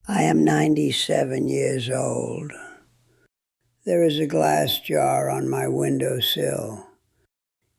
I am 97 years old. There is a glass jar on my windowsill.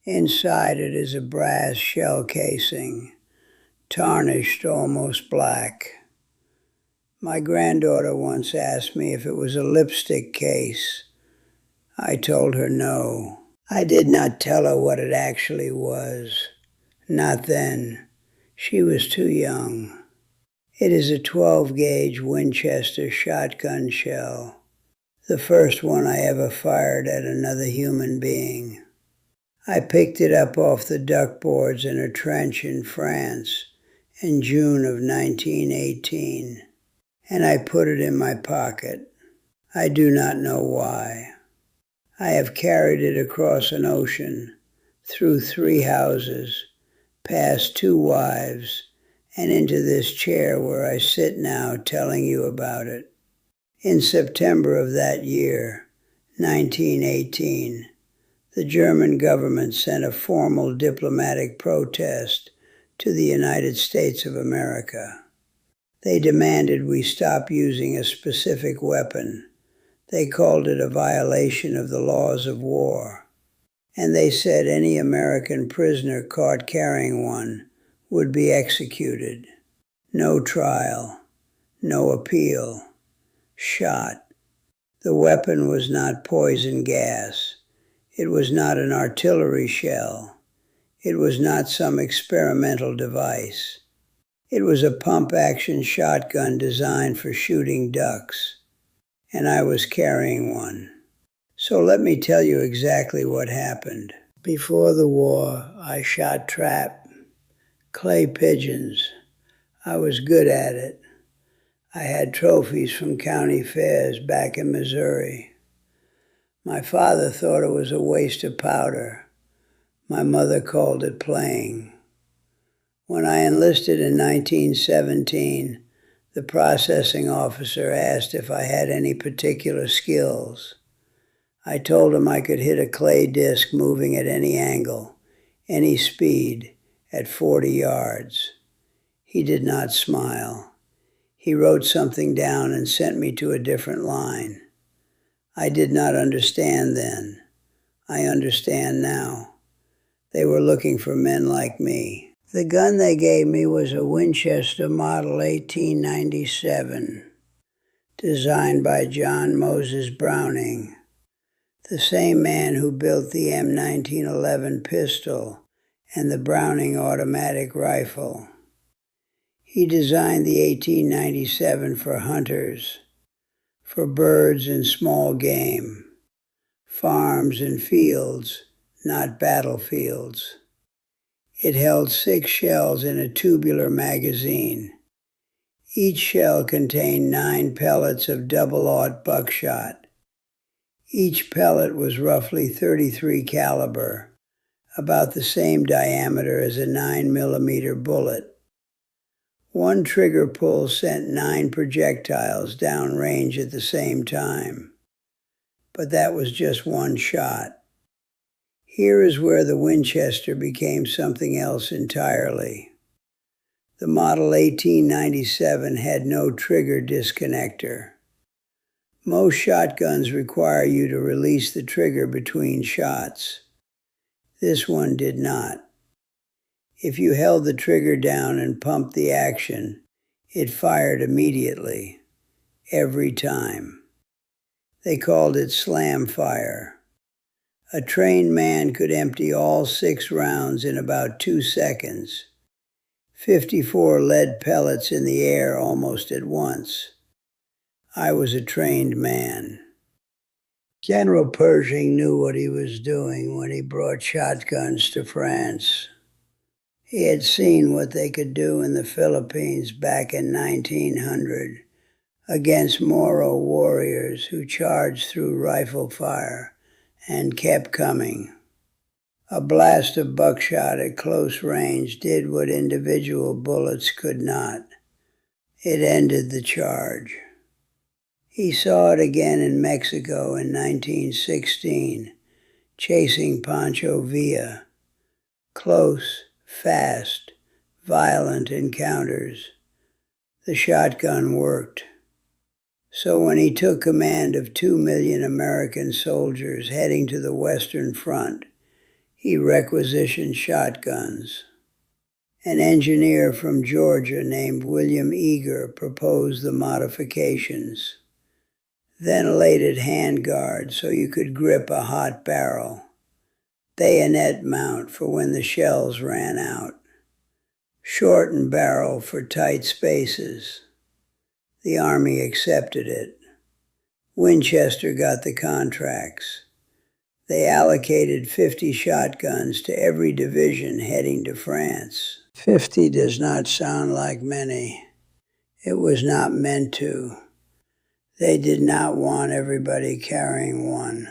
Inside it is a brass shell casing, tarnished almost black. My granddaughter once asked me if it was a lipstick case. I told her no. I did not tell her what it actually was. Not then. She was too young. It is a 12-gauge Winchester shotgun shell, the first one I ever fired at another human being. I picked it up off the duckboards in a trench in France in June of 1918, and I put it in my pocket. I do not know why. I have carried it across an ocean, through 3 houses, past 2 wives, and into this chair where I sit now telling you about it. In September of that year, 1918, the German government sent a formal diplomatic protest to the United States of America. They demanded we stop using a specific weapon. They called it a violation of the laws of war. And they said any American prisoner caught carrying one would be executed. No trial, no appeal, shot. The weapon was not poison gas. It was not an artillery shell. It was not some experimental device. It was a pump-action shotgun designed for shooting ducks, and I was carrying one. So let me tell you exactly what happened. Before the war, I shot trap, clay pigeons. I was good at it. I had trophies from county fairs back in Missouri. My father thought it was a waste of powder. My mother called it playing. When I enlisted in 1917, the processing officer asked if I had any particular skills. I told him I could hit a clay disc moving at any angle, any speed, at 40 yards. He did not smile. He wrote something down and sent me to a different line. I did not understand then. I understand now. They were looking for men like me. The gun they gave me was a Winchester Model 1897, designed by John Moses Browning, the same man who built the M1911 pistol and the Browning automatic rifle. He designed the 1897 for hunters, for birds and small game, farms and fields, not battlefields. It held 6 shells in a tubular magazine. Each shell contained 9 pellets of double-aught buckshot. Each pellet was roughly .33 caliber, about the same diameter as a 9mm bullet. One trigger pull sent 9 projectiles downrange at the same time. But that was just one shot. Here is where the Winchester became something else entirely. The Model 1897 had no trigger disconnector. Most shotguns require you to release the trigger between shots. This one did not. If you held the trigger down and pumped the action, it fired immediately, every time. They called it slam fire. A trained man could empty all 6 rounds in about 2 seconds. 54 lead pellets in the air almost at once. I was a trained man. General Pershing knew what he was doing when he brought shotguns to France. He had seen what they could do in the Philippines back in 1900 against Moro warriors who charged through rifle fire and kept coming. A blast of buckshot at close range did what individual bullets could not. It ended the charge. He saw it again in Mexico in 1916, chasing Pancho Villa. Close, fast, violent encounters. The shotgun worked. So when he took command of 2 million American soldiers heading to the Western Front, he requisitioned shotguns. An engineer from Georgia named William Eager proposed the modifications. Ventilated handguards so you could grip a hot barrel. Bayonet mount for when the shells ran out. Shortened barrel for tight spaces. The Army accepted it. Winchester got the contracts. They allocated 50 shotguns to every division heading to France. 50 does not sound like many. It was not meant to. They did not want everybody carrying one.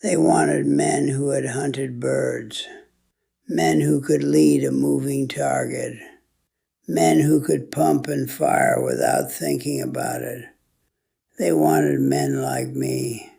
They wanted men who had hunted birds, men who could lead a moving target, men who could pump and fire without thinking about it. They wanted men like me.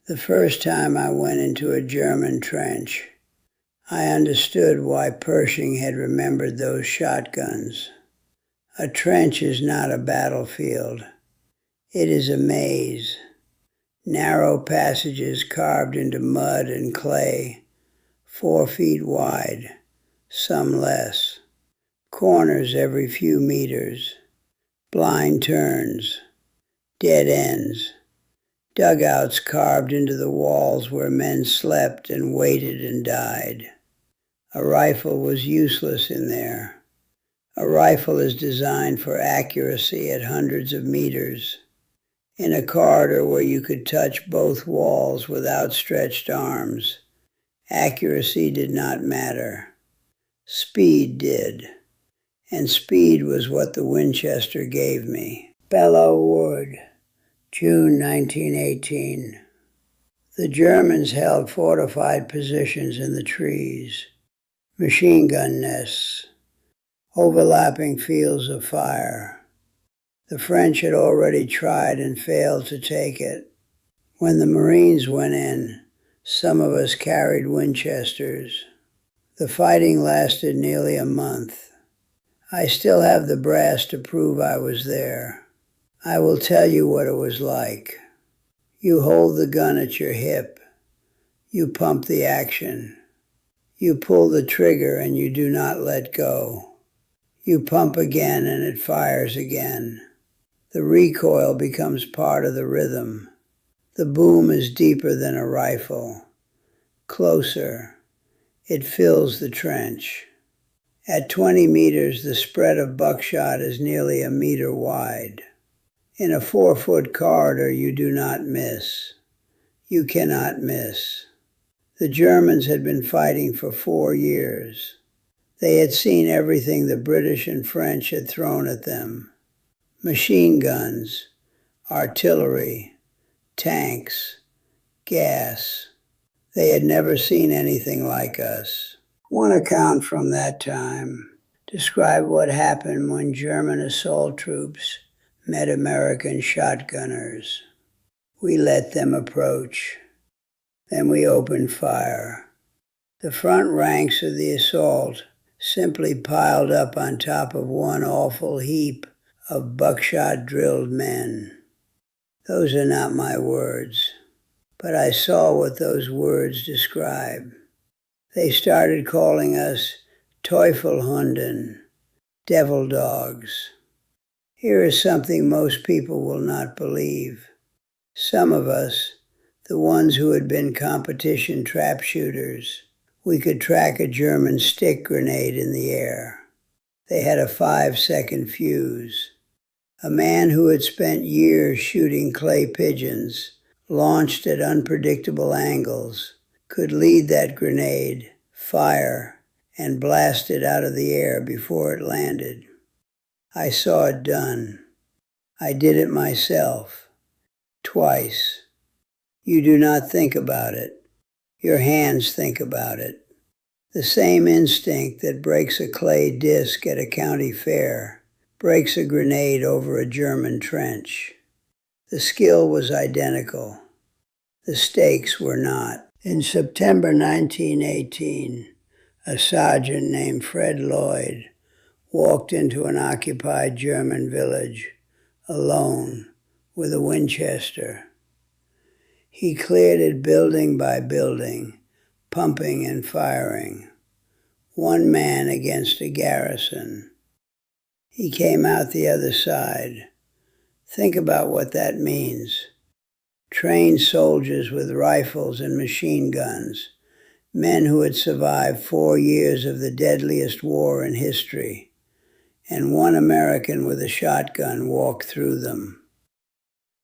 The first time I went into a German trench, I understood why Pershing had remembered those shotguns. A trench is not a battlefield. It is a maze. Narrow passages carved into mud and clay, 4 feet wide, some less. Corners every few meters. Blind turns. Dead ends. Dugouts carved into the walls where men slept and waited and died. A rifle was useless in there. A rifle is designed for accuracy at hundreds of meters. In a corridor where you could touch both walls with outstretched arms, accuracy did not matter. Speed did. And speed was what the Winchester gave me. Belleau Wood, June 1918. The Germans held fortified positions in the trees, machine gun nests, overlapping fields of fire. The French had already tried and failed to take it. When the Marines went in, some of us carried Winchesters. The fighting lasted nearly a month. I still have the brass to prove I was there. I will tell you what it was like. You hold the gun at your hip. You pump the action. You pull the trigger and you do not let go. You pump again and it fires again. The recoil becomes part of the rhythm. The boom is deeper than a rifle. Closer. It fills the trench. At 20 meters, the spread of buckshot is nearly a meter wide. In a 4-foot corridor, you do not miss. You cannot miss. The Germans had been fighting for 4 years. They had seen everything the British and French had thrown at them. Machine guns, artillery, tanks, gas. They had never seen anything like us. One account from that time described what happened when German assault troops met American shotgunners. We let them approach. Then we opened fire. The front ranks of the assault simply piled up on top of one awful heap of buckshot-drilled men. Those are not my words, but I saw what those words describe. They started calling us Teufelhunden, devil dogs. Here is something most people will not believe. Some of us, the ones who had been competition trap shooters, we could track a German stick grenade in the air. They had a 5-second fuse. A man who had spent years shooting clay pigeons, launched at unpredictable angles, could lead that grenade, fire, and blast it out of the air before it landed. I saw it done. I did it myself, twice. You do not think about it. Your hands think about it. The same instinct that breaks a clay disc at a county fair breaks a grenade over a German trench. The skill was identical. The stakes were not. In September 1918, a sergeant named Fred Lloyd walked into an occupied German village, alone, with a Winchester. He cleared it building by building, pumping and firing, one man against a garrison. He came out the other side. Think about what that means. Trained soldiers with rifles and machine guns, men who had survived 4 years of the deadliest war in history, and one American with a shotgun walked through them.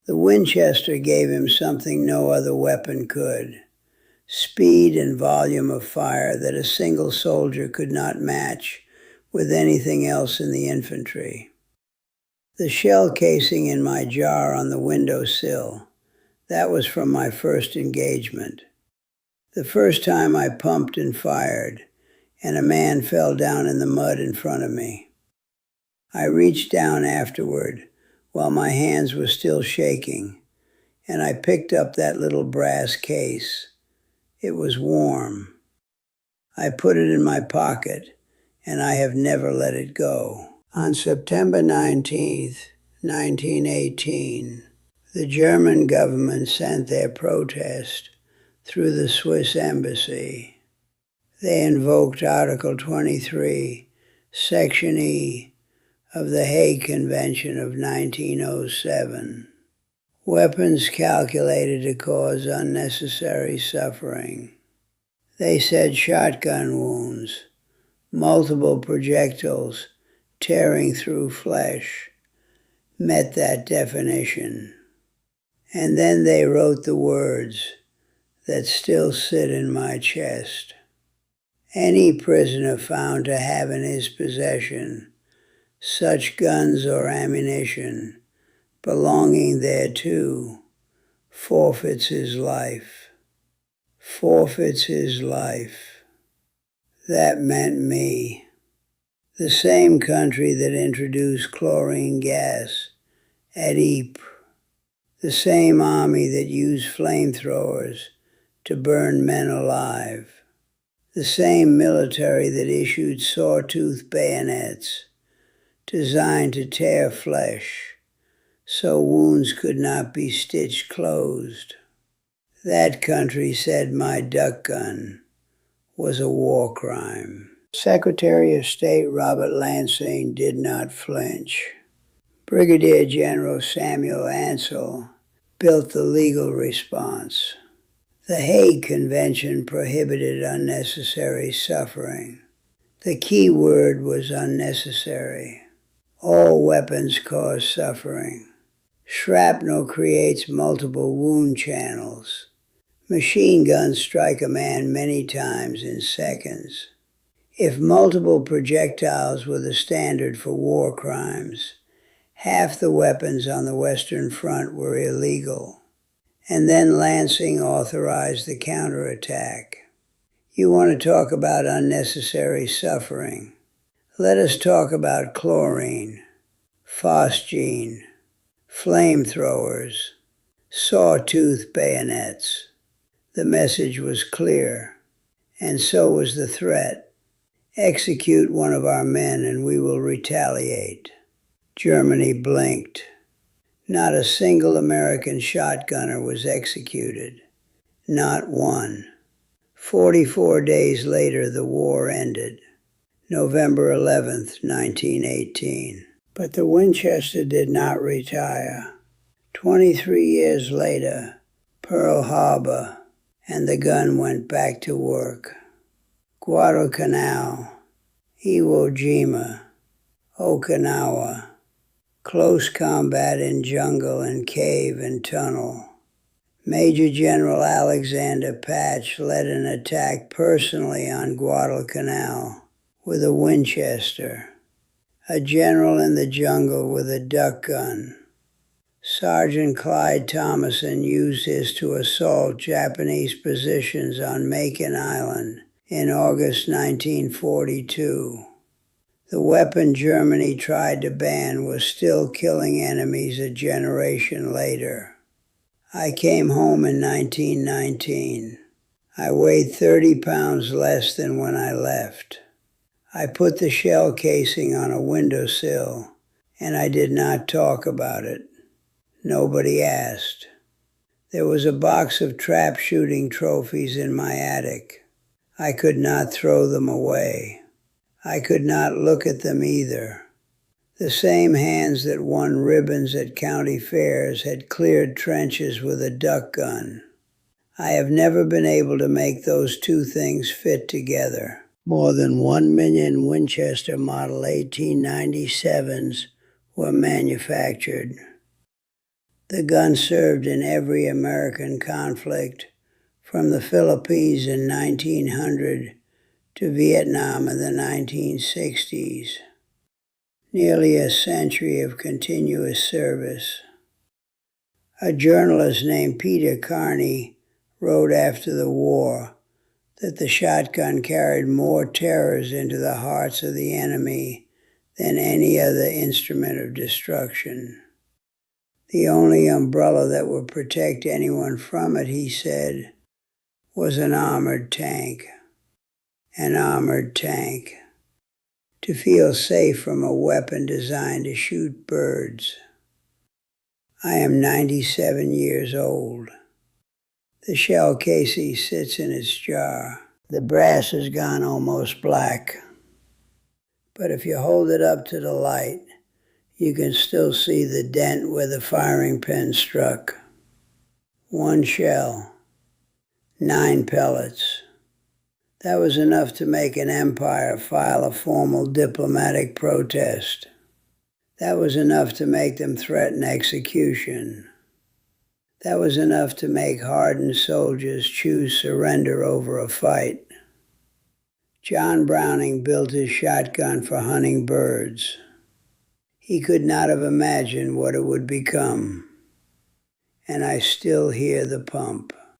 The Winchester gave him something no other weapon could: speed and volume of fire that a single soldier could not match with anything else in the infantry. The shell casing in my jar on the windowsill, that was from my first engagement. The first time I pumped and fired, and a man fell down in the mud in front of me. I reached down afterward while my hands were still shaking, and I picked up that little brass case. It was warm. I put it in my pocket, and I have never let it go. On September 19th, 1918, the German government sent their protest through the Swiss embassy. They invoked Article 23, Section E of the Hague Convention of 1907. Weapons calculated to cause unnecessary suffering. They said shotgun wounds, multiple projectiles tearing through flesh, met that definition. And then they wrote the words that still sit in my chest. Any prisoner found to have in his possession such guns or ammunition belonging thereto forfeits his life. Forfeits his life. That meant me. The same country that introduced chlorine gas at Ypres. The same army that used flamethrowers to burn men alive. The same military that issued sawtooth bayonets designed to tear flesh so wounds could not be stitched closed. That country said my duck gun was a war crime. Secretary of State Robert Lansing did not flinch. Brigadier General Samuel Ansel built the legal response. The Hague Convention prohibited unnecessary suffering. The key word was unnecessary. All weapons cause suffering. Shrapnel creates multiple wound channels. Machine guns strike a man many times in seconds. If multiple projectiles were the standard for war crimes, half the weapons on the Western Front were illegal. And then Lansing authorized the counterattack. You want to talk about unnecessary suffering? Let us talk about chlorine, phosgene, flamethrowers, sawtooth bayonets. The message was clear, and so was the threat. Execute one of our men and we will retaliate. Germany blinked. Not a single American shotgunner was executed. Not one. 44 days later, the war ended. November 11th, 1918. But the Winchester did not retire. 23 years later, Pearl Harbor, and the gun went back to work. Guadalcanal, Iwo Jima, Okinawa, close combat in jungle and cave and tunnel. Major General Alexander Patch led an attack personally on Guadalcanal with a Winchester, a general in the jungle with a duck gun. Sergeant Clyde Thomason used his to assault Japanese positions on Makin Island in August 1942. The weapon Germany tried to ban was still killing enemies a generation later. I came home in 1919. I weighed 30 pounds less than when I left. I put the shell casing on a windowsill, and I did not talk about it. Nobody asked. There was a box of trap shooting trophies in my attic. I could not throw them away. I could not look at them either. The same hands that won ribbons at county fairs had cleared trenches with a duck gun. I have never been able to make those two things fit together. More than 1 million Winchester Model 1897s were manufactured. The gun served in every American conflict, from the Philippines in 1900 to Vietnam in the 1960s. Nearly a century of continuous service. A journalist named Peter Carney wrote after the war that the shotgun carried more terrors into the hearts of the enemy than any other instrument of destruction. The only umbrella that would protect anyone from it, he said, was an armored tank. An armored tank. To feel safe from a weapon designed to shoot birds. I am 97 years old. The shell casing sits in its jar. The brass has gone almost black. But if you hold it up to the light, you can still see the dent where the firing pin struck. 1 shell, 9 pellets. That was enough to make an empire file a formal diplomatic protest. That was enough to make them threaten execution. That was enough to make hardened soldiers choose surrender over a fight. John Browning built his shotgun for hunting birds. He could not have imagined what it would become. And I still hear the pump.